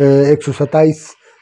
127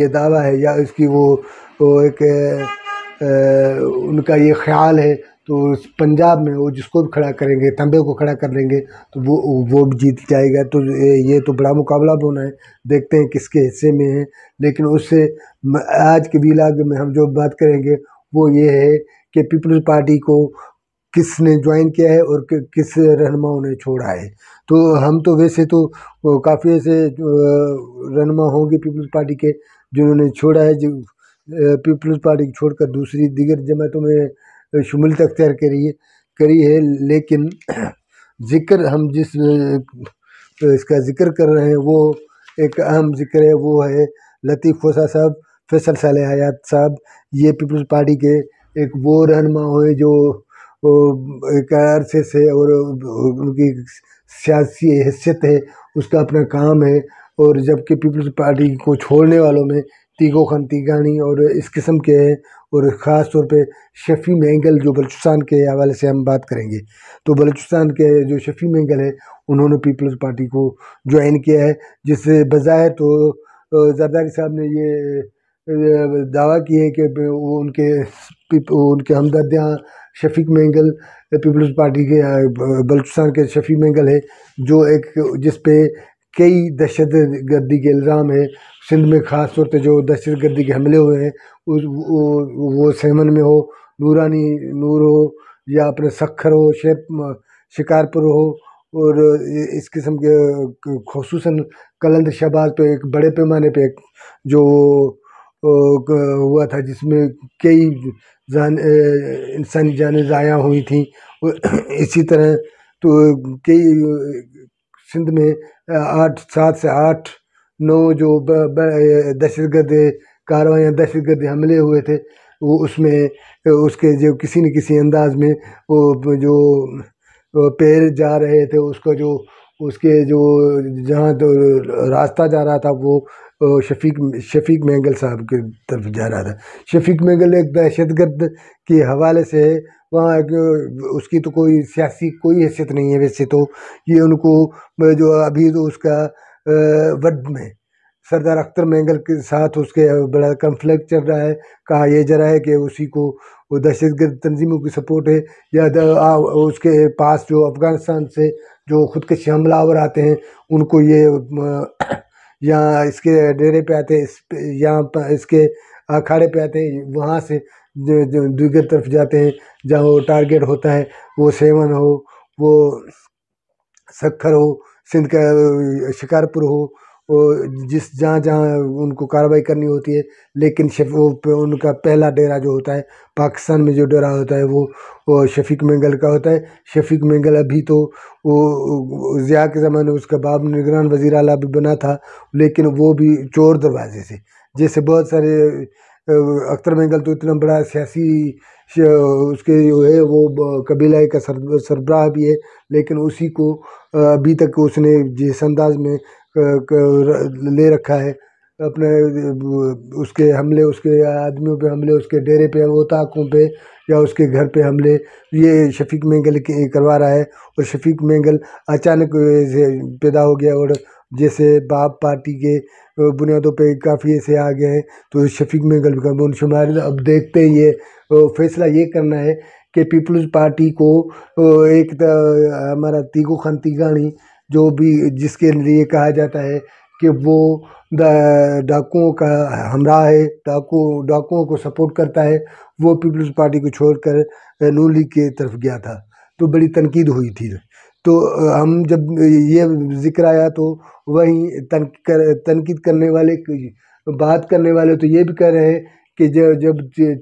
یہ دعویٰ ہے یا اس کی وہ ایک ان کا یہ خیال ہے، تو پنجاب میں وہ جس کو بھی کھڑا کریں گے، تنبے کو کھڑا کر لیں گے تو وہ بھی جیت جائے گا۔ تو یہ تو بڑا مقابلہ بھی ہونا ہے، دیکھتے ہیں کس کے حصے میں ہے۔ لیکن اس سے آج کے ویلاگ میں ہم جو بات کریں گے وہ یہ ہے کہ پیپلز پارٹی کو کس نے جوائن کیا ہے اور کس رہنماؤں نے چھوڑا ہے۔ تو ہم تو ویسے تو کافی ایسے رہنما ہوں گے پیپلز پارٹی کے جنہوں نے چھوڑا ہے، جو پیپلز پارٹی چھوڑ کر دوسری دیگر جماعتوں میں شمولیت اختیار کری ہے۔ لیکن ذکر ہم جس اس کا ذکر کر رہے ہیں وہ ایک اہم ذکر ہے، وہ ہے لطیف کھوسہ صاحب، فیصل صالح حیات صاحب۔ یہ پیپلز پارٹی کے ایک وہ رہنما ہوئے جو ایک عرصے سے، اور ان کی سیاسی حیثیت ہے، اس کا اپنا کام ہے۔ اور جبکہ پیپلز پارٹی کو چھوڑنے والوں میں تیگو خان تیگانی اور اس قسم کے ہیں، اور خاص طور پہ شفیع مینگل جو بلوچستان کے حوالے سے ہم بات کریں گے، تو بلوچستان کے جو شفیع مینگل ہے انہوں نے پیپلز پارٹی کو جوائن کیا ہے، جس سے بظاہر تو زرداری صاحب نے یہ دعویٰ کی ہے کہ وہ ان کے ہمدردیاں شفیق مینگل پیپلز پارٹی کے بلوچستان کے شفیع مینگل ہے، جو جس پہ کئی دہشت گردی کے الزام ہے سندھ میں، خاص طور پہ جو دہشت گردی کے حملے ہوئے ہیں وہ سیمن میں ہو، نور ہو، یا اپنے سکھر ہو، شکارپور ہو، اور اس قسم کے خصوصاً قلند شہباز پہ ایک بڑے پیمانے پہ جو ہوا تھا، جس میں کئی انسانی جانیں ضائع ہوئی تھیں۔ اسی طرح تو کئی سندھ میں 7 سے 8 9 جو دہشت گرد کارروائیاں، دہشت گرد حملے ہوئے تھے، وہ اس میں اس کے جو کسی نہ کسی انداز میں وہ جو پیر جا رہے تھے، اس کے جو جہاں تو راستہ جا رہا تھا وہ شفیق مینگل صاحب کی طرف جا رہا تھا۔ شفیق مینگل ایک دہشت گرد کے حوالے سے ہے، وہاں اس کی تو کوئی سیاسی کوئی حیثیت نہیں ہے۔ ویسے تو یہ ان کو جو ابھی تو اس کا وڈ میں سردار اختر مینگل کے ساتھ اس کے بڑا کنفلکٹ چل رہا ہے، کہا یہ جا رہا ہے کہ اسی کو وہ دہشت گرد تنظیموں کی سپورٹ ہے، یا اس کے پاس جو افغانستان سے جو خودکشی حملہ آور آتے ہیں ان کو یہ یہاں اس کے ڈیرے پہ آتے ہیں، یہاں اس کے اکھاڑے پہ آتے ہیں، وہاں سے دیگر طرف جاتے ہیں جہاں وہ ٹارگیٹ ہوتا ہے، وہ سیون ہو، وہ سکھر ہو، سندھ کا شکارپور ہو، جہاں ان کو کارروائی کرنی ہوتی ہے۔ لیکن ان کا پہلا ڈیرا جو ہوتا ہے پاکستان میں، جو ڈیرا ہوتا ہے وہ شفیق مینگل کا ہوتا ہے۔ شفیق مینگل ابھی تو وہ ضیاء کے زمانے اس کا باب نگران وزیر اعلیٰ بھی بنا تھا، لیکن وہ بھی چور دروازے سے، جیسے بہت سارے اختر مینگل تو اتنا بڑا سیاسی اس کے جو ہے وہ قبیلہ کا سربراہ بھی ہے، لیکن اسی کو ابھی تک اس نے جس انداز میں لے رکھا ہے اپنے اس کے حملے، اس کے آدمیوں پہ حملے، اس کے ڈیرے پہ، اوطاقوں پہ، یا اس کے گھر پہ حملے، یہ شفیق مینگل کروا رہا ہے۔ اور شفیق مینگل اچانک پیدا ہو گیا، اور جیسے باپ پارٹی کے بنیادوں پہ کافی ایسے آ گئے ہیں، تو شفیق مینگل کا بن شمار اب دیکھتے ہی یہ فیصلہ یہ کرنا ہے کہ پیپلز پارٹی کو ایک ہمارا تیگو خان تیگانی جو بھی جس کے لیے کہا جاتا ہے کہ وہ ڈاکوؤں کا ہمراہ ہے، ڈاکوؤں کو سپورٹ کرتا ہے، وہ پیپلز پارٹی کو چھوڑ کر نون لیگ کی طرف گیا تھا، تو بڑی تنقید ہوئی تھی۔ تو ہم جب یہ ذکر آیا تو وہیں تنقید کرنے والے، بات کرنے والے تو یہ بھی کہہ رہے ہیں کہ جب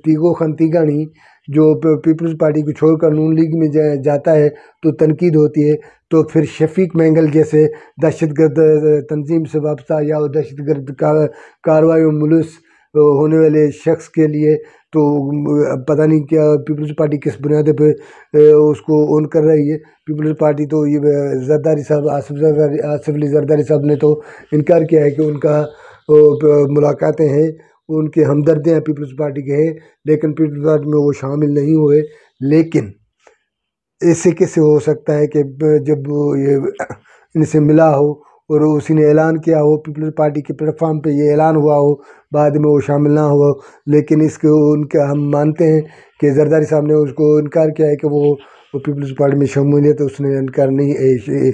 تیگو خان تیگانی جو پیپلز پارٹی کو چھوڑ کر نون لیگ میں جاتا ہے تو تنقید ہوتی ہے، تو پھر شفیق مینگل جیسے دہشت گرد تنظیم سے وابستہ یا دہشت گرد کارروائی میں ملوث ہونے والے شخص کے لیے تو پتہ نہیں کیا پیپلز پارٹی کس بنیاد پہ اس کو اون کر رہی ہے۔ پیپلز پارٹی تو یہ زرداری صاحب، آصف علی زرداری صاحب نے تو انکار کیا ہے کہ ان کا ملاقاتیں ہیں، ان کے ہمدردیاں پیپلز پارٹی کے ہیں، لیکن پیپلز پارٹی میں وہ شامل نہیں ہوئے۔ لیکن ایسے کیسے ہو سکتا ہے کہ جب یہ ان سے ملا ہو اور اسی نے اعلان کیا ہو، پیپلز پارٹی کے پلیٹ فارم پہ یہ اعلان ہوا ہو، بعد میں وہ شامل نہ ہوا ہو، لیکن اس کو ان کا ہم مانتے ہیں کہ زرداری صاحب نے اس کو انکار کیا ہے کہ وہ پیپلز پارٹی میں شمولیت، اس نے انکار نہیں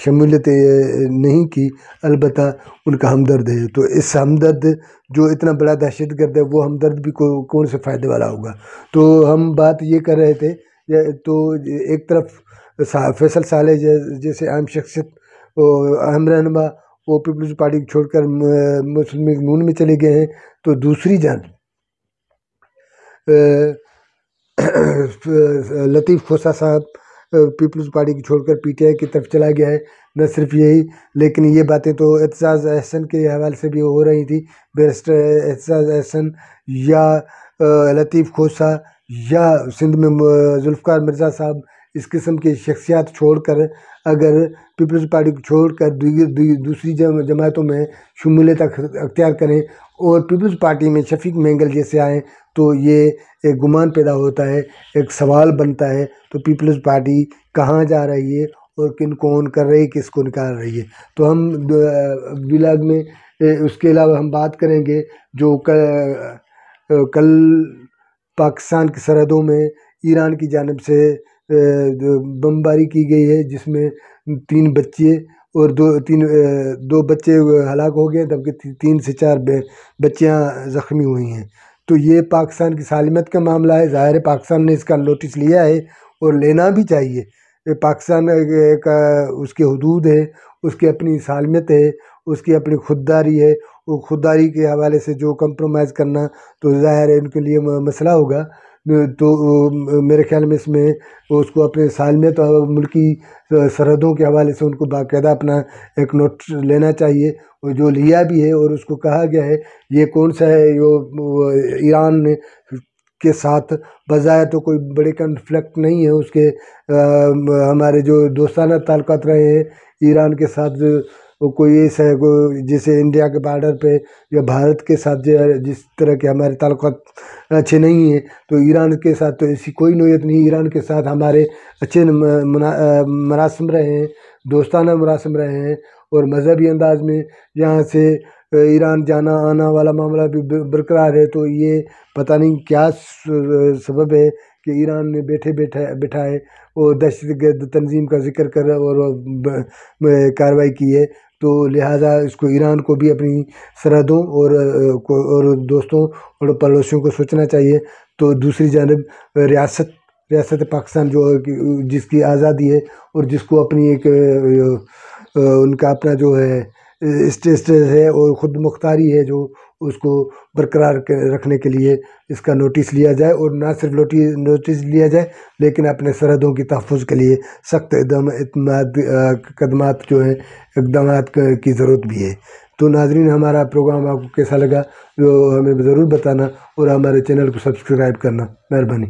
شمولیت نہیں کی، البتہ ان کا ہمدرد ہے۔ تو اس ہمدرد جو اتنا بڑا دہشت گرد ہے، وہ ہمدرد بھی کون سے فائدے والا ہوگا؟ تو ہم بات یہ کر رہے تھے، تو ایک طرف فیصل صالح جیسے اہم شخصیت، اہم رہنما، وہ پیپلز پارٹی کو چھوڑ کر مسلم لیگ نون میں چلے گئے ہیں، تو دوسری جانب لطیف کھوسہ صاحب پیپلز پارٹی کو چھوڑ کر پی ٹی آئی کی طرف چلا گیا ہے۔ نہ صرف یہی، لیکن یہ باتیں تو اعتزاز احسن کے حوالے سے بھی ہو رہی تھی، بیرسٹر اعتزاز احسن یا لطیف کھوسہ یا سندھ میں ذوالفقار مرزا صاحب، اس قسم کی شخصیات چھوڑ کر اگر پیپلز پارٹی کو چھوڑ کر دوسری جماعتوں میں شمولیت اختیار کریں اور پیپلز پارٹی میں شفیق مینگل جیسے آئیں، تو یہ ایک گمان پیدا ہوتا ہے، ایک سوال بنتا ہے، تو پیپلز پارٹی کہاں جا رہی ہے اور کن کو آن کر رہی ہے، کس کو نکال رہی ہے؟ تو ہم ولاگ میں اس کے علاوہ ہم بات کریں گے جو کل پاکستان کی سرحدوں میں ایران کی جانب سے بمباری کی گئی ہے، جس میں 3 بچے اور دو بچے ہلاک ہو گئے، جبکہ 3 سے 4 بچیاں زخمی ہوئی ہیں۔ تو یہ پاکستان کی سالمیت کا معاملہ ہے، ظاہر ہے پاکستان نے اس کا نوٹس لیا ہے اور لینا بھی چاہیے۔ پاکستان کا اس کے حدود ہے، اس کی اپنی سالمیت ہے، اس کی اپنی خودداری ہے، وہ خودداری کے حوالے سے جو کمپرومائز کرنا تو ظاہر ہے ان کے لیے مسئلہ ہوگا۔ تو میرے خیال میں اس میں اس کو اپنے سالمیت اور ملکی سرحدوں کے حوالے سے ان کو باقاعدہ اپنا ایک نوٹ لینا چاہیے، اور جو لیا بھی ہے، اور اس کو کہا گیا ہے یہ کون سا ہے، ایران کے ساتھ بظاہر تو کوئی بڑے کنفلکٹ نہیں ہے، اس کے ہمارے جو دوستانہ تعلقات رہے ہیں ایران کے ساتھ، کوئی ایسا ہے جیسے انڈیا کے بارڈر پہ یا بھارت کے ساتھ جس طرح کے ہمارے تعلقات اچھے نہیں ہیں، تو ایران کے ساتھ تو ایسی کوئی نوعیت نہیں۔ ایران کے ساتھ ہمارے اچھے مراسم رہے ہیں، دوستانہ مراسم رہے ہیں، اور مذہبی انداز میں یہاں سے ایران جانا آنا والا معاملہ بھی برقرار ہے۔ تو یہ پتہ نہیں کیا سبب ہے کہ ایران نے بٹھائے اور دہشت گرد تنظیم کا ذکر کر اور کارروائی کی ہے، تو لہٰذا اس کو ایران کو بھی اپنی سرحدوں اور دوستوں اور پڑوسیوں کو سوچنا چاہیے۔ تو دوسری جانب ریاست پاکستان جو جس کی آزادی ہے اور جس کو اپنی ایک ان کا اپنا جو ہے اسٹیٹس ہے اور خود مختاری ہے، جو اس کو برقرار رکھنے کے لیے اس کا نوٹس لیا جائے، اور نہ صرف نوٹس لیا جائے لیکن اپنے سرحدوں کی تحفظ کے لیے سخت اقدامات کی ضرورت بھی ہے۔ تو ناظرین، ہمارا پروگرام آپ کو کیسا لگا جو ہمیں ضرور بتانا، اور ہمارے چینل کو سبسکرائب کرنا، مہربانی۔